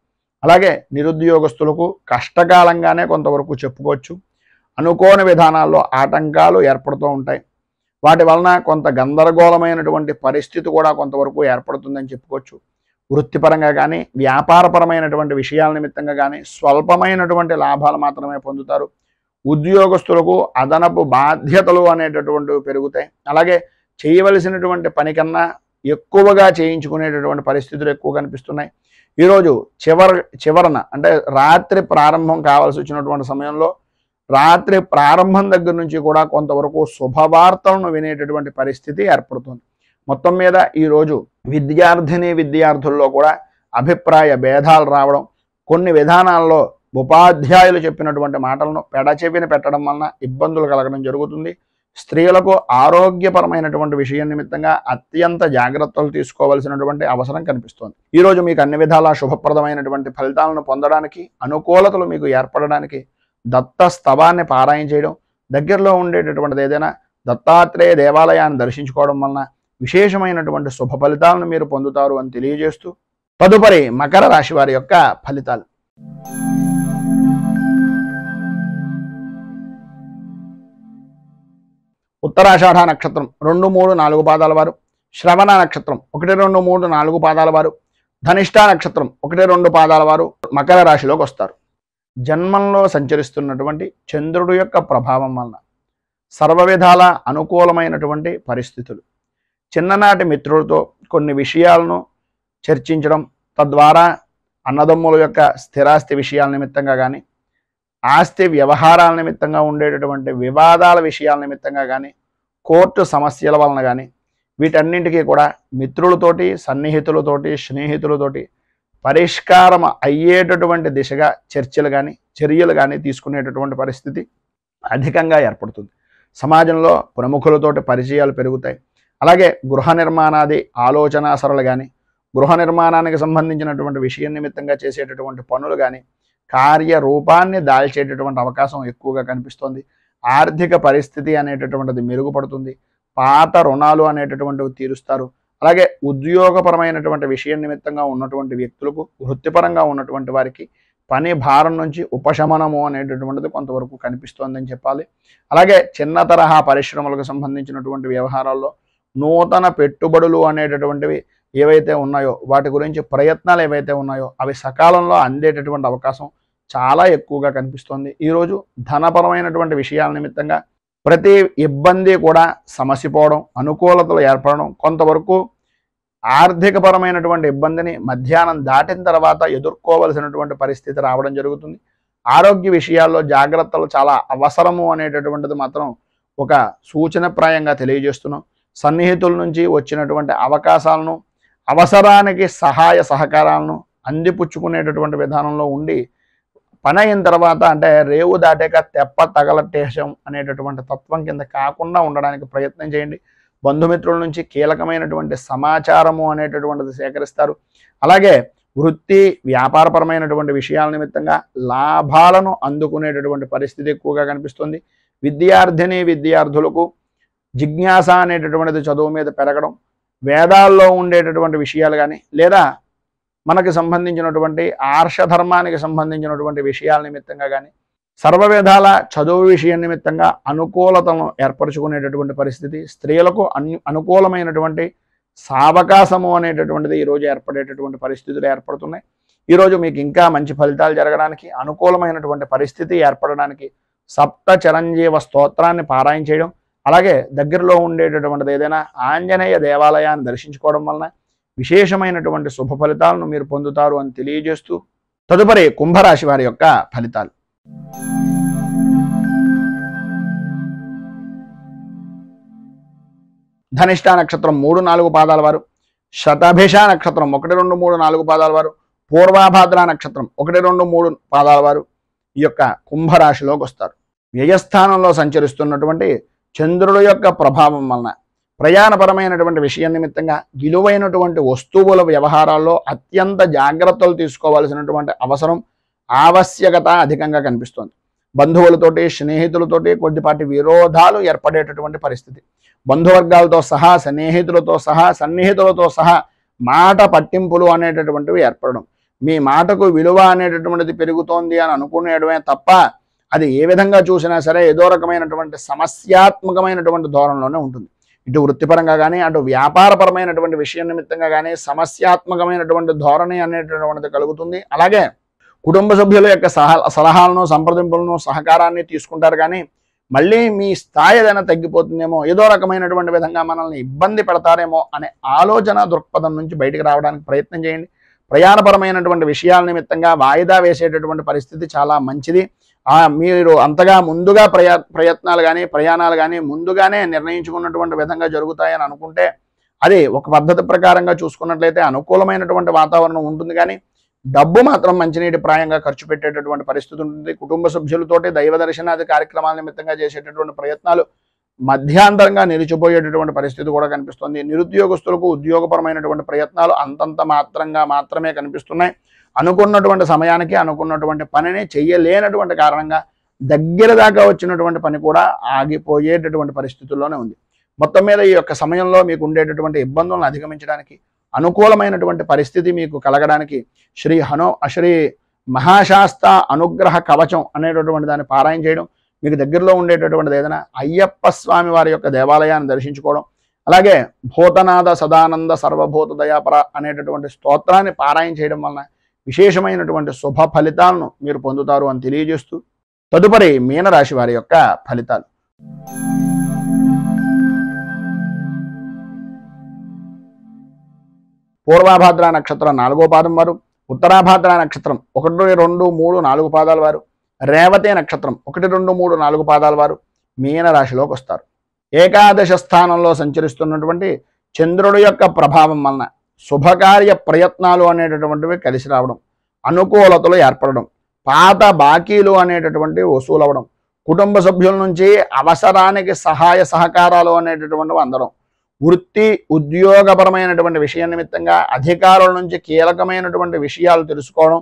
అలాగే నిరుద్యోగస్తులకు కష్టకాలంగానే కొంతవరకు చెప్పుకోవచ్చు. అనుకోని విధానాల్లో ఆటంకాలు ఏర్పడుతూ ఉంటాయి. వాటి వలన కొంత గందరగోళమైనటువంటి పరిస్థితి కూడా కొంతవరకు ఏర్పడుతుందని చెప్పుకోవచ్చు. వృత్తిపరంగా కానీ, వ్యాపారపరమైనటువంటి విషయాల నిమిత్తంగా కానీ స్వల్పమైనటువంటి లాభాలు మాత్రమే పొందుతారు. ఉద్యోగస్తులకు అదనపు బాధ్యతలు అనేటటువంటివి పెరుగుతాయి. అలాగే చేయవలసినటువంటి పని కన్నా ఎక్కువగా చేయించుకునేటటువంటి పరిస్థితులు ఎక్కువ కనిపిస్తున్నాయి. ఈరోజు చివరన అంటే రాత్రి ప్రారంభం కావాల్సి వచ్చినటువంటి సమయంలో రాత్రి ప్రారంభం దగ్గర నుంచి కూడా కొంతవరకు శుభవార్తలను వినేటటువంటి పరిస్థితి ఏర్పడుతుంది. మొత్తం మీద ఈరోజు విద్యార్థుల్లో కూడా అభిప్రాయ భేదాలు రావడం, కొన్ని విధానాల్లో ఉపాధ్యాయులు చెప్పినటువంటి మాటలను పెడచెవిన పెట్టడం వలన ఇబ్బందులు కలగడం జరుగుతుంది. స్త్రీలకు ఆరోగ్యపరమైనటువంటి విషయం నిమిత్తంగా అత్యంత జాగ్రత్తలు తీసుకోవాల్సినటువంటి అవసరం కనిపిస్తోంది. ఈరోజు మీకు అన్ని విధాలా శుభప్రదమైనటువంటి ఫలితాలను పొందడానికి, అనుకూలతలు మీకు ఏర్పడడానికి దత్త స్తవాన్ని పారాయణ చేయడం, దగ్గరలో ఉండేటటువంటిది ఏదైనా దత్తాత్రేయ దేవాలయాన్ని దర్శించుకోవడం వలన విశేషమైనటువంటి శుభ ఫలితాలను మీరు పొందుతారు అని తెలియజేస్తూ, తదుపరి మకర రాశి వారి యొక్క ఫలితాలు. ఉత్తరాషాఢ నక్షత్రం 2, 3, 4 పాదాల వారు, శ్రవణ నక్షత్రం 1, 2, 3, 4 పాదాల వారు, ధనిష్ఠ నక్షత్రం 1, 2 పాదాల వారు మకర రాశిలోకి వస్తారు. జన్మంలో సంచరిస్తున్నటువంటి చంద్రుడు యొక్క ప్రభావం వలన సర్వ విధాల అనుకూలమైనటువంటి పరిస్థితులు, చిన్ననాటి మిత్రులతో కొన్ని విషయాలను చర్చించడం, తద్వారా అన్నదమ్ముల యొక్క స్థిరాస్తి విషయాల నిమిత్తంగా కానీ, ఆస్తి వ్యవహారాల నిమిత్తంగా ఉండేటటువంటి వివాదాల విషయాల నిమిత్తంగా కానీ, కోర్టు సమస్యల వలన కానీ, వీటన్నింటికీ కూడా మిత్రులతోటి, సన్నిహితులతోటి, స్నేహితులతోటి పరిష్కారం అయ్యేటటువంటి దిశగా చర్యలు కానీ తీసుకునేటటువంటి పరిస్థితి అధికంగా ఏర్పడుతుంది. సమాజంలో ప్రముఖులతోటి పరిచయాలు పెరుగుతాయి. అలాగే గృహ నిర్మాణాది ఆలోచన సరళి కానీ, గృహ నిర్మాణానికి సంబంధించినటువంటి విషయం నిమిత్తంగా చేసేటటువంటి పనులు కానీ కార్యరూపాన్ని దాల్చేటటువంటి అవకాశం ఎక్కువగా కనిపిస్తోంది. ఆర్థిక పరిస్థితి అనేటటువంటిది మెరుగుపడుతుంది. పాత రుణాలు అనేటటువంటివి తీరుస్తారు. అలాగే ఉద్యోగపరమైనటువంటి విషయం నిమిత్తంగా ఉన్నటువంటి వ్యక్తులకు, వృత్తిపరంగా ఉన్నటువంటి వారికి పని భారం నుంచి ఉపశమనము అనేటటువంటిది కొంతవరకు కనిపిస్తోందని చెప్పాలి. అలాగే చిన్న తరహా పరిశ్రమలకు సంబంధించినటువంటి వ్యవహారాల్లో నూతన పెట్టుబడులు అనేటటువంటివి ఏవైతే ఉన్నాయో వాటి గురించి ప్రయత్నాలు ఏవైతే ఉన్నాయో అవి సకాలంలో అందేటటువంటి అవకాశం చాలా ఎక్కువగా కనిపిస్తోంది. ఈరోజు ధనపరమైనటువంటి విషయాల నిమిత్తంగా ప్రతి ఇబ్బంది కూడా సమసిపోవడం, అనుకూలతలు ఏర్పడడం, కొంతవరకు ఆర్థికపరమైనటువంటి ఇబ్బందిని మధ్యాహ్నం దాటిన తర్వాత ఎదుర్కోవలసినటువంటి పరిస్థితి రావడం జరుగుతుంది. ఆరోగ్య విషయాల్లో జాగ్రత్తలు చాలా అవసరము అనేటటువంటిది మాత్రం ఒక సూచనప్రాయంగా తెలియజేస్తున్నాం. సన్నిహితుల నుంచి వచ్చినటువంటి అవకాశాలను, అవసరానికి సహాయ సహకారాలను అందిపుచ్చుకునేటటువంటి విధానంలో ఉండి పని అయిన తర్వాత అంటే రేవు దాటాక తెప్ప తగలటేశం అనేటటువంటి తత్వం కింద కాకుండా ఉండడానికి ప్రయత్నం చేయండి. బంధుమిత్రుల నుంచి కీలకమైనటువంటి సమాచారము అనేటటువంటిది సేకరిస్తారు. అలాగే వృత్తి వ్యాపారపరమైనటువంటి విషయాల నిమిత్తంగా లాభాలను అందుకునేటటువంటి పరిస్థితి ఎక్కువగా కనిపిస్తుంది. విద్యార్థిని విద్యార్థులకు జిజ్ఞాస అనేటటువంటిది చదువు మీద పెరగడం, వేదాల్లో ఉండేటటువంటి విషయాలు కానీ లేదా మనకు సంబంధించినటువంటి ఆర్షధర్మానికి సంబంధించినటువంటి విషయాల నిమిత్తంగా కానీ సర్వవేదాల చదువు విషయం నిమిత్తంగా అనుకూలతను ఏర్పరచుకునేటటువంటి పరిస్థితి, స్త్రీలకు అనుకూలమైనటువంటి సావకాశము అనేటటువంటిది ఈరోజు ఏర్పడేటటువంటి పరిస్థితులు ఏర్పడుతున్నాయి. ఈరోజు మీకు ఇంకా మంచి ఫలితాలు జరగడానికి, అనుకూలమైనటువంటి పరిస్థితి ఏర్పడడానికి సప్త చిరంజీవ స్తోత్రాన్ని పారాయణ చేయడం, అలాగే దగ్గరలో ఉండేటటువంటిది ఏదైనా ఆంజనేయ దేవాలయాన్ని దర్శించుకోవడం వలన విశేషమైనటువంటి శుభ ఫలితాలను మీరు పొందుతారు అని తెలియజేస్తూ తదుపరి కుంభరాశి వారి యొక్క ఫలితాలు. ధనిష్ట నక్షత్రం 3-4 పాదాల వారు, శతభిష నక్షత్రం 1, 2, 3, 4 పాదాల వారు, పూర్వాభాద్ర నక్షత్రం 1, 2, 3 పాదాల వారు ఈ యొక్క కుంభరాశిలోకి వస్తారు. వ్యయస్థానంలో సంచరిస్తున్నటువంటి చంద్రుడి యొక్క ప్రభావం వలన ప్రయాణపరమైనటువంటి విషయం నిమిత్తంగా విలువైనటువంటి వస్తువుల వ్యవహారాల్లో అత్యంత జాగ్రత్తలు తీసుకోవాల్సినటువంటి అవసరం, ఆవశ్యకత అధికంగా కనిపిస్తోంది. బంధువులతోటి, స్నేహితులతోటి కొద్దిపాటి విరోధాలు ఏర్పడేటటువంటి పరిస్థితి. బంధువర్గాలతో సహా, స్నేహితులతో సహా, సన్నిహితులతో సహా మాట పట్టింపులు అనేటటువంటివి ఏర్పడడం, మీ మాటకు విలువ అనేటటువంటిది పెరుగుతోంది అని అనుకునేయడమే తప్ప అది ఏ విధంగా చూసినా సరే ఏదో రకమైనటువంటి సమస్యాత్మకమైనటువంటి ధోరణిలోనే ఉంటుంది. ఇటు వృత్తిపరంగా కానీ అటు వ్యాపారపరమైనటువంటి విషయం నిమిత్తంగా కానీ సమస్యాత్మకమైనటువంటి ధోరణి అనేటటువంటిది కలుగుతుంది. అలాగే కుటుంబ సభ్యుల యొక్క సలహాలను, సంప్రదింపులను, సహకారాన్ని తీసుకుంటారు కానీ మళ్ళీ మీ స్థాయి ఏదైనా తగ్గిపోతుందేమో, ఏదో రకమైనటువంటి విధంగా మనల్ని ఇబ్బంది పెడతారేమో అనే ఆలోచన దృక్పథం నుంచి బయటకు రావడానికి ప్రయత్నం చేయండి. ప్రయాణపరమైనటువంటి విషయాల నిమిత్తంగా వాయిదా వేసేటటువంటి పరిస్థితి చాలా మంచిది. మీరు అంతగా ముందుగా ప్రయత్నాలు కానీ ప్రయాణాలు కానీ ముందుగానే నిర్ణయించుకున్నటువంటి విధంగా జరుగుతాయని అనుకుంటే అది ఒక పద్ధతి ప్రకారంగా చూసుకున్నట్లయితే అనుకూలమైనటువంటి వాతావరణం ఉంటుంది. కానీ డబ్బు మాత్రం మంచినీటి ప్రాయంగా ఖర్చు పెట్టేటటువంటి పరిస్థితి ఉంటుంది. కుటుంబ సభ్యులతోటి దైవ దర్శనాది కార్యక్రమాల నిమిత్తంగా చేసేటటువంటి ప్రయత్నాలు మధ్యాంతరంగా నిలిచిపోయేటటువంటి పరిస్థితి కూడా కనిపిస్తుంది. నిరుద్యోగస్తులకు ఉద్యోగపరమైనటువంటి ప్రయత్నాలు అంతంత మాత్రమే కనిపిస్తున్నాయి. అనుకున్నటువంటి సమయానికి అనుకున్నటువంటి పనిని చెయ్యలేనటువంటి కారణంగా దగ్గర దాకా వచ్చినటువంటి పని కూడా ఆగిపోయేటటువంటి పరిస్థితుల్లోనే ఉంది. మొత్తం మీద ఈ యొక్క సమయంలో మీకు ఉండేటటువంటి ఇబ్బందులను అధిగమించడానికి, అనుకూలమైనటువంటి పరిస్థితి మీకు కలగడానికి శ్రీ మహాశాస్త అనుగ్రహ కవచం అనేటటువంటి దాన్ని పారాయణ చేయడం, మీకు దగ్గరలో ఉండేటటువంటిది ఏదైనా అయ్యప్ప స్వామి వారి యొక్క దేవాలయాన్ని దర్శించుకోవడం, అలాగే భూతనాథ సదానంద సర్వభూత దయాపర అనేటటువంటి స్తోత్రాన్ని పారాయణ చేయడం వలన విశేషమైనటువంటి శుభ ఫలితాలను మీరు పొందుతారు అని తెలియజేస్తూ తదుపరి మీనరాశి వారి యొక్క ఫలితాలు. పూర్వాభాద్ర నక్షత్రం 4వ పాదం వారు, ఉత్తరాభాద్ర నక్షత్రం 1, 2, 3, 4 పాదాల వారు, రేవతి నక్షత్రం 1, 2, 3, 4 పాదాల వారు మీనరాశిలోకి వస్తారు. ఏకాదశ స్థానంలో సంచరిస్తున్నటువంటి చంద్రుడి యొక్క ప్రభావం వలన శుభకార్య ప్రయత్నాలు అనేటటువంటివి కలిసి రావడం, అనుకూలతలు ఏర్పడడం, పాత బాకీలు అనేటటువంటివి వసూలవడం, కుటుంబ సభ్యుల నుంచి అవసరానికి సహాయ సహకారాలు అనేటటువంటివి అందడం, వృత్తి ఉద్యోగపరమైనటువంటి విషయం నిమిత్తంగా అధికారుల నుంచి కీలకమైనటువంటి విషయాలు తెలుసుకోవడం,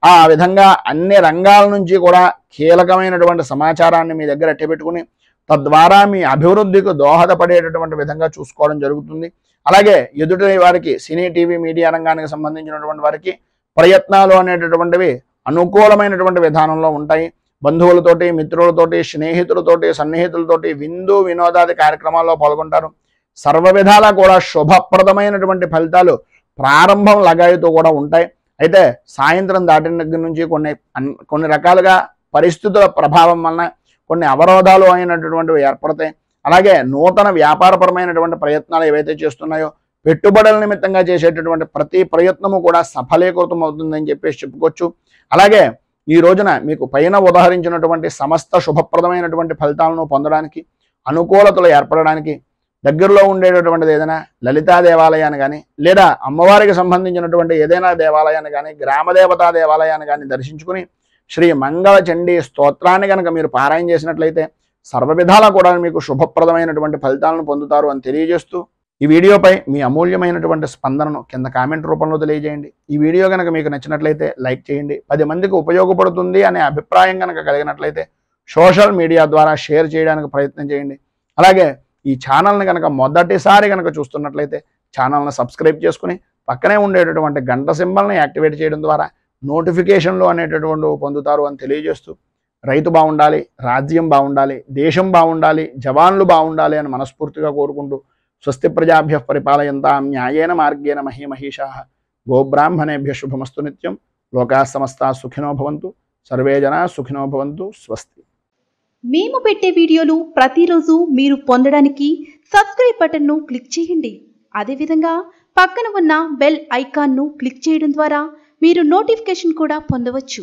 ఆ విధంగా అన్ని రంగాల నుంచి కూడా కీలకమైనటువంటి సమాచారాన్ని మీ దగ్గర అట్టబెట్టుకుని తద్వారా మీ అభివృద్ధికి దోహదపడేటటువంటి విధంగా చూసుకోవడం జరుగుతుంది. అలాగే ఎదుటి వారికి సినీ టీవీ మీడియా రంగానికి సంబంధించినటువంటి వారికి ప్రయత్నాలు అనేటటువంటివి అనుకూలమైనటువంటి విధానంలో ఉంటాయి. బంధువులతోటి, మిత్రులతోటి, స్నేహితులతోటి, సన్నిహితులతోటి విందు వినోదాది కార్యక్రమాల్లో పాల్గొంటారు. సర్వ విధాలా కూడా శుభప్రదమైనటువంటి ఫలితాలు ప్రారంభం లగాయితో కూడా ఉంటాయి. అయితే సాయంత్రం దాటిన దగ్గర నుంచి కొన్ని రకాలుగా పరిస్థితుల ప్రభావం వలన కొన్ని అవరోధాలు అయినటువంటివి ఏర్పడతాయి. అలాగే నూతన వ్యాపారపరమైనటువంటి ప్రయత్నాలు ఏవైతే చేస్తున్నాయో పెట్టుబడుల నిమిత్తంగా చేసేటటువంటి ప్రతి ప్రయత్నము కూడా సఫలీకృతం అవుతుందని చెప్పేసి చెప్పుకోవచ్చు. అలాగే ఈ రోజున మీకు పైన ఉదాహరించినటువంటి సమస్త శుభప్రదమైనటువంటి ఫలితాలను పొందడానికి, అనుకూలతలు ఏర్పడడానికి దగ్గరలో ఉండేటటువంటిది ఏదైనా లలితా దేవాలయాన్ని కానీ లేదా అమ్మవారికి సంబంధించినటువంటి ఏదైనా దేవాలయాన్ని కానీ గ్రామదేవతా దేవాలయాన్ని కానీ దర్శించుకుని శ్రీ మంగళ చండీ స్తోత్రాన్ని కనుక మీరు పారాయణ చేసినట్లయితే సర్వ విధాలా కూడా మీకు శుభప్రదమైనటువంటి ఫలితాలను పొందుతారు అని తెలియజేస్తూ ఈ వీడియోపై మీ అమూల్యమైనటువంటి స్పందనను కింద కామెంట్ రూపంలో తెలియజేయండి. ఈ వీడియో కనుక మీకు నచ్చినట్లయితే లైక్ చేయండి. 10 మందికి ఉపయోగపడుతుంది అనే అభిప్రాయం కనుక కలిగినట్లయితే సోషల్ మీడియా ద్వారా షేర్ చేయడానికి ప్రయత్నం చేయండి. అలాగే ఈ ఛానల్ని కనుక మొదటిసారి కనుక చూస్తున్నట్లయితే ఛానల్ని సబ్స్క్రైబ్ చేసుకుని పక్కనే ఉండేటటువంటి గంట సింబల్ని యాక్టివేట్ చేయడం ద్వారా నోటిఫికేషన్లు అనేటటువంటివి పొందుతారు అని తెలియజేస్తూ రైతు బాగుండాలి, రాజ్యం బాగుండాలి, దేశం బాగుండాలి, జవాన్లు బాగుండాలి అని మనస్ఫూర్తిగా కోరుకుంటూ స్వస్తి ప్రజాభ్యః పరిపాలయంతాం న్యాయేన మార్గేణ మహీమహీషాః గోబ్రాహ్మణేభ్య శుభమస్తు నిత్యం. లోకాః సమస్తాః సుఖినో భవంతు. సర్వే జనాః సుఖినో భవంతు. స్వస్తి. మేము పెట్టే వీడియోలు ప్రతిరోజు మీరు పొందడానికి సబ్స్క్రైబ్ బటన్ను క్లిక్ చేయండి. అదేవిధంగా పక్కన ఉన్న బెల్ ఐకాన్ను క్లిక్ చేయడం ద్వారా మీరు నోటిఫికేషన్ కూడా పొందవచ్చు.